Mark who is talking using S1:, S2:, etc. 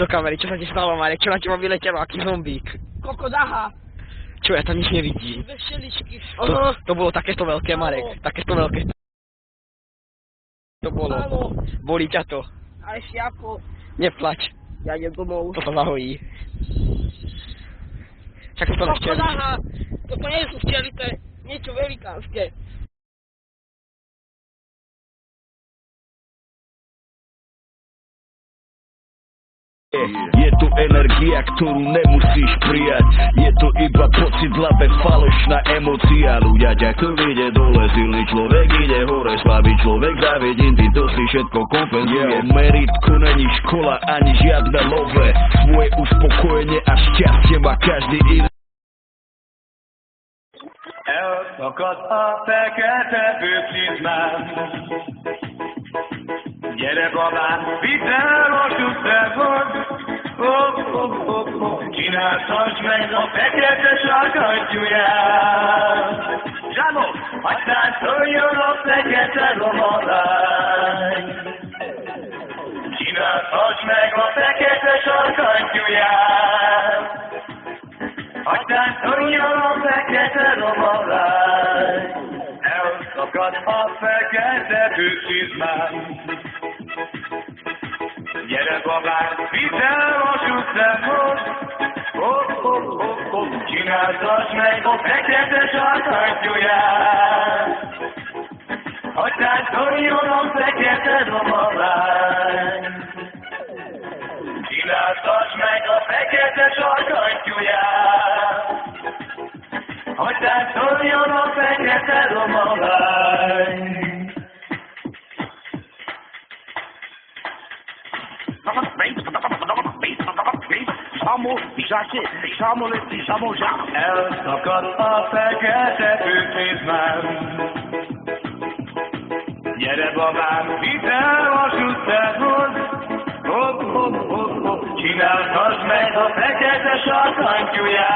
S1: do kamery, čo sa ti stalo, Marek? Čo na teba vyletelo, aký zombík?
S2: Kokodaha.
S1: Čo, ja tam nič nevidím.
S2: Dve všeličky.
S1: To bolo takéto veľké, Marek. Takéto veľké. To bolo.
S2: Áno.
S1: Bolí ťa to.
S2: A ešte ako.
S1: Neplač.
S2: Ja idem domov.
S1: To sa zahojí. Však sú to na včeli.
S2: Kokodaha. Toto nie sú včeli, to je niečo velikánske.
S3: Je tu energia, ktorú nemusíš prijať. Je to iba pocit v hlave, falošná emócia. Ľudia ťa krv ide dole, silný človek ide hore, slabý človek závidí, ty to si všetko kompenzuje. Meritko není škola, ani žiadne love. Svoje uspokojenie a šťastie má každý iný.
S4: Elszakad a fekete főcizmám. Gyere babám, vidd el a sütterhod. Csináltasd meg a fekete sarkantyúját. Zsáno, aztán szóljon a fekete romalány. Csináltasd meg a fekete sarkantyúját. Aztán szóljon a fekete romalány. Elszakad a fekete főcizmám. Gyere babám, vidd el a sütterhod. Csináltasd meg a fekete sarkantyúját. Aztán szóljon a fekete romalány. Csináltasd meg a fekete sarkantyúját. Aztán szóljon a fekete romalány. Elszakad a fekete főcizmám. Gyere babám, vidd el a sütterhod. Csináltasd meg a fekete sarkantyúját.